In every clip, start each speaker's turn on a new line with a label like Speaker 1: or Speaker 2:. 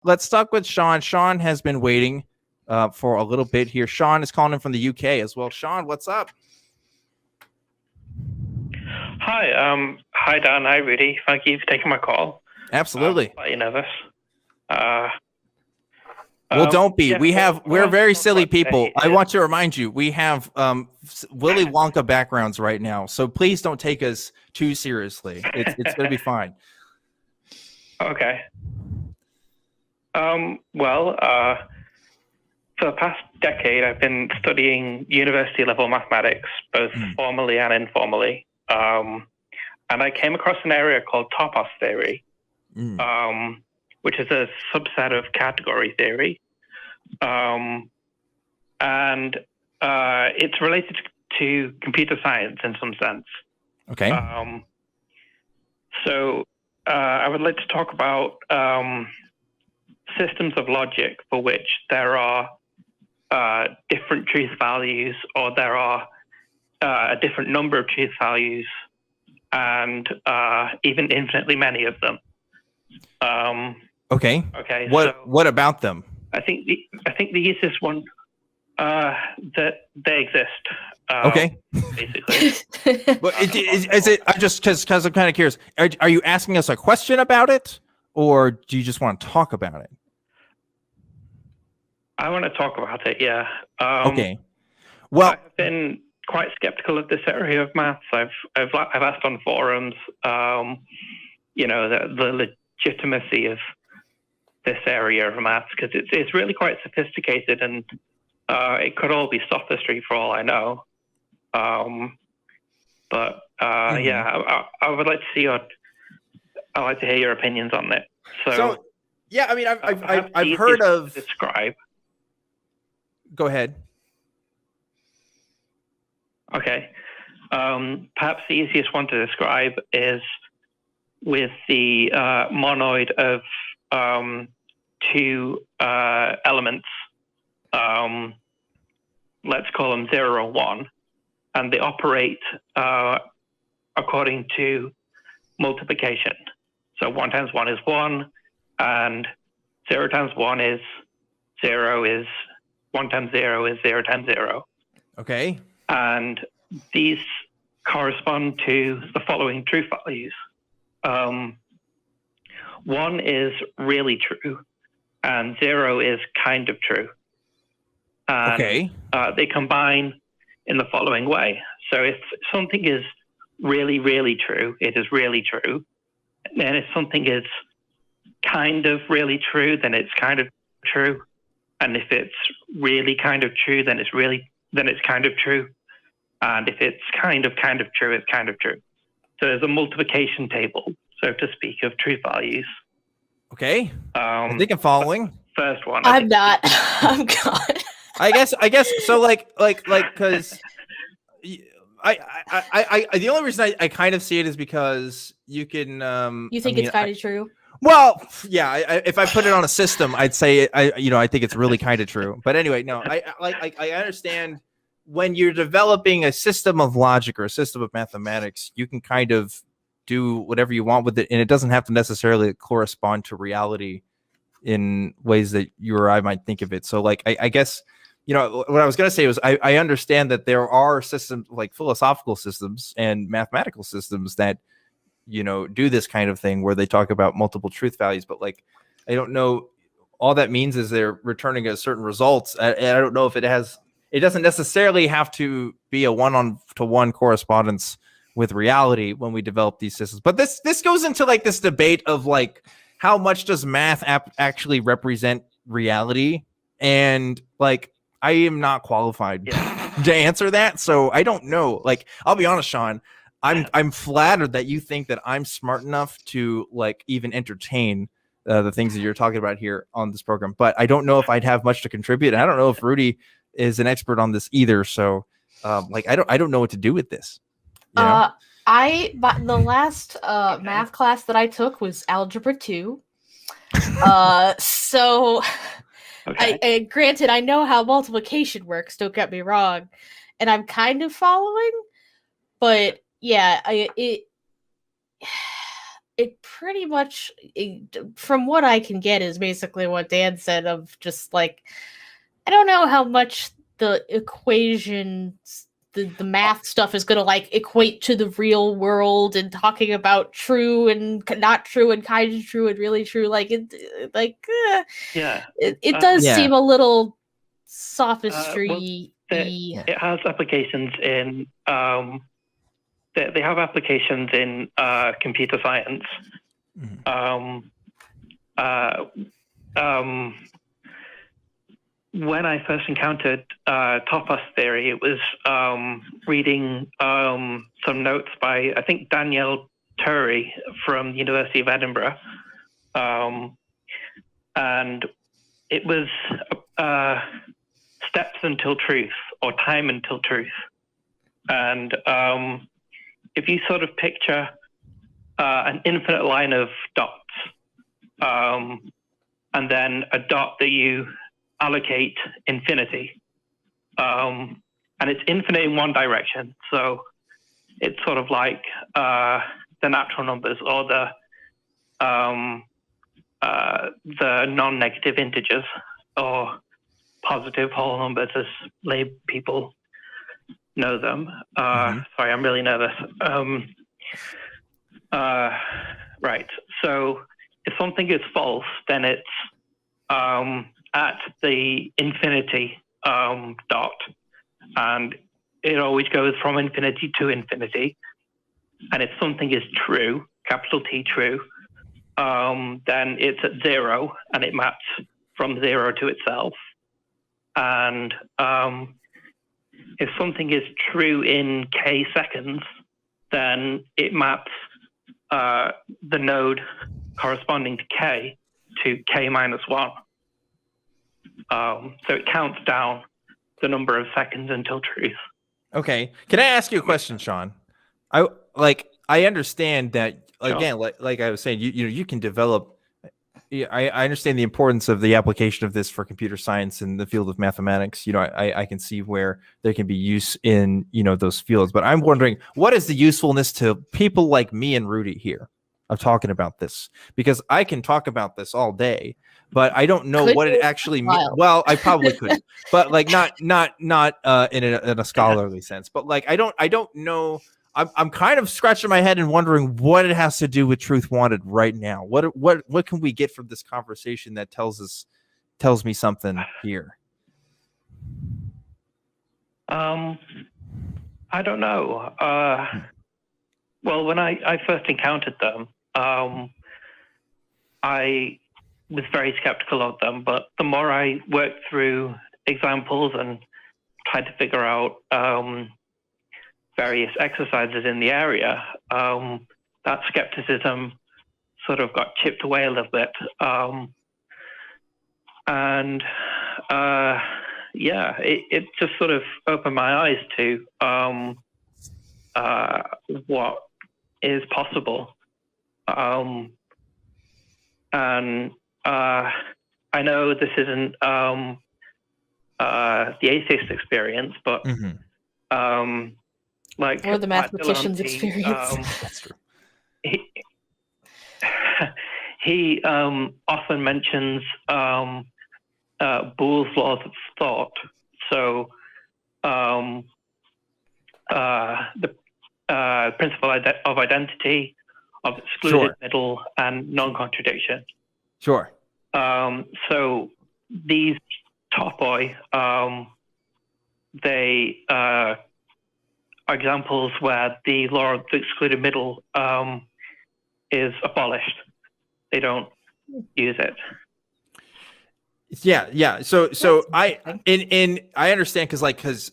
Speaker 1: let's talk with Shaun. Shaun has been waiting for a little bit here. Shaun is calling in from the UK as well. Shaun, what's up?
Speaker 2: Hi, hi Dan, hi Rudy. Thank you for taking my call.
Speaker 1: Absolutely.
Speaker 2: Slightly nervous.
Speaker 1: Well, don't be.
Speaker 2: Yeah,
Speaker 1: We're very silly people.
Speaker 2: today
Speaker 1: I want to remind you, we have Willy Wonka backgrounds right now, so please don't take us too seriously. It's going to be fine.
Speaker 2: Okay. Well, for the past decade, I've been studying university level mathematics, both formally and informally. And I came across an area called topos theory, which is a subset of category theory. And it's related to computer science in some sense.
Speaker 1: Okay.
Speaker 2: So I would like to talk about systems of logic for which there are different truth values, or there are a different number of truth values, and even infinitely many of them.
Speaker 1: Okay.
Speaker 2: Okay.
Speaker 1: What about them?
Speaker 2: I think the easiest one that they exist.
Speaker 1: Okay.
Speaker 2: Basically.
Speaker 1: But is it? I just because I'm kind of curious. Are you asking us a question about it, or do you just want to talk about it?
Speaker 2: I want to talk about it. Yeah.
Speaker 1: Okay. Well,
Speaker 2: I've been quite skeptical of this area of maths. I've asked on forums, you know, the legitimacy of this area of maths, because it's really quite sophisticated, and it could all be sophistry for all I know. But yeah, I would like to see I'd like to hear your opinions on it. So
Speaker 1: yeah, I mean, I've heard of
Speaker 2: describe.
Speaker 1: Go ahead.
Speaker 2: Okay. Perhaps the easiest one to describe is with the monoid of two elements. Let's call them 0 or 1, and they operate according to multiplication. So 1 times 1 is 1, and 0 times 1 is 0, is 1 times 0 is 0 times 0.
Speaker 1: Okay.
Speaker 2: And these correspond to the following truth values. 1 is really true, and 0 is kind of true. And
Speaker 1: okay.
Speaker 2: They combine in the following way. So if something is really, really true, it is really true. And if something is kind of really true, then it's kind of true. And if it's really kind of true, then it's kind of true. And if it's kind of true, it's kind of true. So there's a multiplication table, so to speak, of truth values.
Speaker 1: Okay. I think I'm following.
Speaker 2: First one.
Speaker 3: I'm not. I'm gone.
Speaker 1: I guess so. Like, because I the only reason I kind of see it is because you can.
Speaker 3: You think it's kind of true?
Speaker 1: Well, yeah. If I put it on a system, I'd say I think it's really kind of true. But anyway, no. I understand when you're developing a system of logic or a system of mathematics, you can kind of do whatever you want with it, and it doesn't have to necessarily correspond to reality in ways that you or I might think of it. So, like, I guess. You know, what I was going to say was I understand that there are systems like philosophical systems and mathematical systems that, you know, do this kind of thing where they talk about multiple truth values. But like, I don't know. All that means is they're returning a certain results. I don't know if it doesn't necessarily have to be a 1-to-1 correspondence with reality when we develop these systems. But this goes into like this debate of like, how much does math actually represent reality? And like, I am not qualified to answer that, so I don't know. Like, I'll be honest, Shaun, I'm flattered that you think that I'm smart enough to like even entertain the things that you're talking about here on this program. But I don't know if I'd have much to contribute. And I don't know if Rudy is an expert on this either. So, like, I don't know what to do with this. You know?
Speaker 3: But the last math class that I took was Algebra 2. So. Okay. Granted, I know how multiplication works, don't get me wrong, and I'm kind of following, but yeah, it it pretty much, from what I can get, is basically what Dan said, of just like, I don't know how much the equations, the math stuff is going to like equate to the real world, and talking about true and not true and kind of true and really true. Like it does seem a little sophistry.
Speaker 2: It has applications in they have applications in computer science. When I first encountered topos theory, it was reading some notes by, I think, Danielle Turry from the University of Edinburgh. And it was steps until truth, or time until truth. And if you sort of picture an infinite line of dots, and then a dot that you allocate infinity, and it's infinite in one direction, so it's sort of like the natural numbers, or the non-negative integers, or positive whole numbers, as lay people know them. Sorry, I'm really nervous. Right. So if something is false, then it's at the infinity dot, and it always goes from infinity to infinity. And if something is true, capital T true, then it's at 0, and it maps from 0 to itself. And if something is true in k seconds, then it maps the node corresponding to k minus 1. So it counts down the number of seconds until truth.
Speaker 1: Okay. Can I ask you a question, Shaun? I understand that, again, like I was saying, you can develop. I understand the importance of the application of this for computer science in the field of mathematics. I can see where there can be use in, those fields. But I'm wondering, what is the usefulness to people like me and Rudy here of talking about this? Because I can talk about this all day, but I don't know what it actually means. Well, I probably could, but like not in a scholarly sense. But like I don't know. I'm kind of scratching my head and wondering what it has to do with Truth Wanted right now. What can we get from this conversation that tells me something here?
Speaker 2: I don't know. Well, when I first encountered them, I was very skeptical of them. But the more I worked through examples and tried to figure out various exercises in the area, that skepticism sort of got chipped away a little bit. It just sort of opened my eyes to what is possible. And I know this isn't the atheist experience, but
Speaker 3: or the mathematician's experience.
Speaker 1: That's true.
Speaker 2: He often mentions Boole's laws of thought. So the principle of identity, of excluded middle, and non-contradiction.
Speaker 1: Sure.
Speaker 2: So these topoi, they are examples where the law of the excluded middle is abolished. They don't use it.
Speaker 1: Yeah. So I understand, because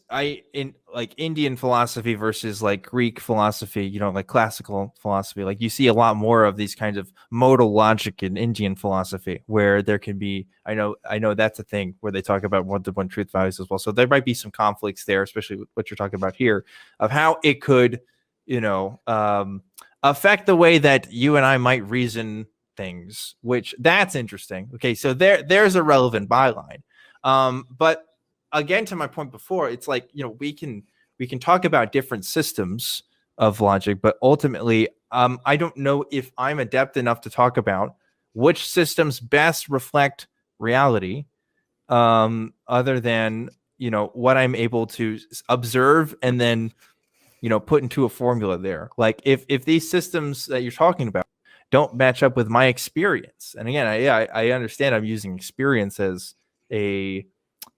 Speaker 1: in Indian philosophy versus like Greek philosophy, like classical philosophy, like you see a lot more of these kinds of modal logic in Indian philosophy, where there can be, I know that's a thing where they talk about one truth values as well. So there might be some conflicts there, especially with what you're talking about here, of how it could, affect the way that you and I might reason things, which that's interesting. Okay, so there's a relevant byline. But again, to my point before, it's like, we can talk about different systems of logic, but ultimately I don't know if I'm adept enough to talk about which systems best reflect reality, other than, what I'm able to observe and then, put into a formula there. Like if these systems that you're talking about don't match up with my experience, and again, I understand I'm using experience as a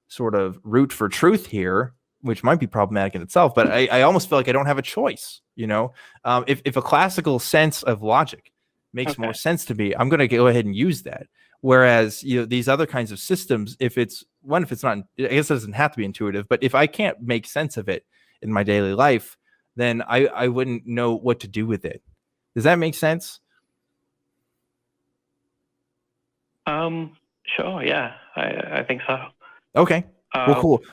Speaker 1: sort of root for truth here, which might be problematic in itself, but I almost feel like I don't have a choice. If a classical sense of logic makes more sense to me, I'm going to go ahead and use that. Whereas, these other kinds of systems, if it's not, I guess it doesn't have to be intuitive, but if I can't make sense of it in my daily life, then I wouldn't know what to do with it. Does that make sense?
Speaker 2: Sure. Yeah, I think so.
Speaker 1: Okay. Well, cool.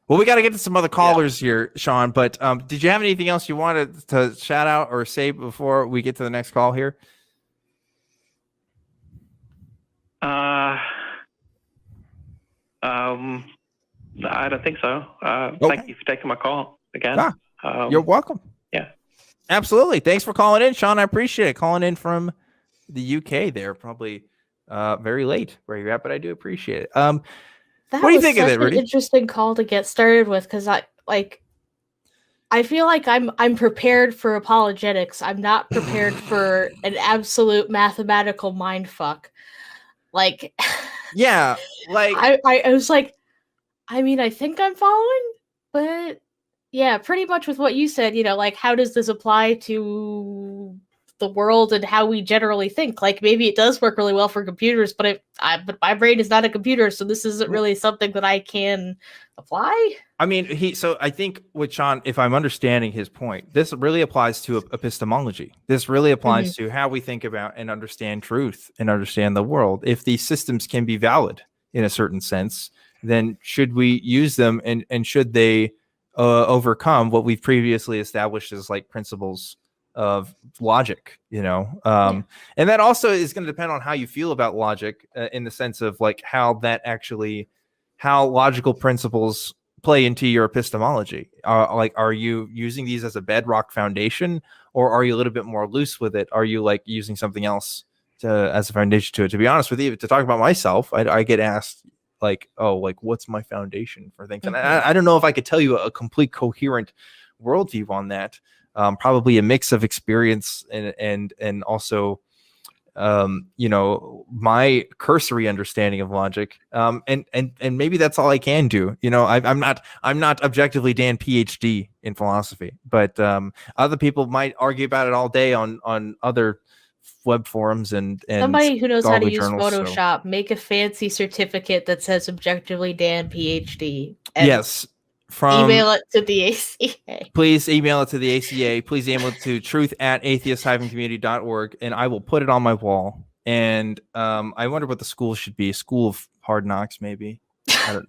Speaker 1: Well, we got to get to some other callers here, Shaun, but did you have anything else you wanted to shout out or say before we get to the next call here?
Speaker 2: I don't think so.
Speaker 1: Okay.
Speaker 2: Thank you for taking my call again.
Speaker 1: You're welcome.
Speaker 2: Yeah.
Speaker 1: Absolutely. Thanks for calling in, Shaun. I appreciate it. Calling in from the UK there, probably very late where you're at, but I do appreciate it. What do you think of it, Rudy?
Speaker 3: An interesting call to get started with, because I feel like I'm prepared for apologetics. I'm not prepared for an absolute mathematical mindfuck.
Speaker 1: Yeah,
Speaker 3: I was like, I mean, I think I'm following, but yeah, pretty much with what you said, how does this apply to the world and how we generally think? Like, maybe it does work really well for computers, but but my brain is not a computer, so this isn't really something that I can apply.
Speaker 1: I mean, so I think with Shaun, if I'm understanding his point, this really applies to epistemology. This really applies to how we think about and understand truth and understand the world. If these systems can be valid in a certain sense, then should we use them, and should they overcome what we've previously established as like principles of logic, and that also is going to depend on how you feel about logic, in the sense of like how logical principles play into your epistemology. Are you using these as a bedrock foundation, or are you a little bit more loose with it? Are you like using something else as a foundation to it? To be honest with you, to talk about myself, I get asked like, oh, like what's my foundation for things? And I don't know if I could tell you a complete coherent worldview on that. Probably a mix of experience and also, my cursory understanding of logic. And maybe that's all I can do. I'm not ObjectivelyDan PhD in philosophy, but other people might argue about it all day on other web forums and
Speaker 3: somebody who knows how to use
Speaker 1: journals,
Speaker 3: Photoshop, make a fancy certificate that says ObjectivelyDan PhD.
Speaker 1: Yes.
Speaker 3: Email it to the ACA.
Speaker 1: Please email it to the ACA. Please email it to truth@atheist-community.org, and I will put it on my wall. And I wonder what the school should be. A school of hard knocks, maybe. I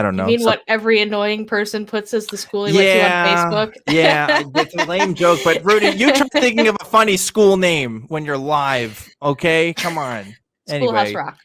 Speaker 1: don't know.
Speaker 3: You mean what every annoying person puts as the school he went to on Facebook?
Speaker 1: Yeah, it's a lame joke. But Rudy, you try thinking of a funny school name when you're live. Okay, come on.
Speaker 3: Schoolhouse
Speaker 1: Anyway,
Speaker 3: Rock.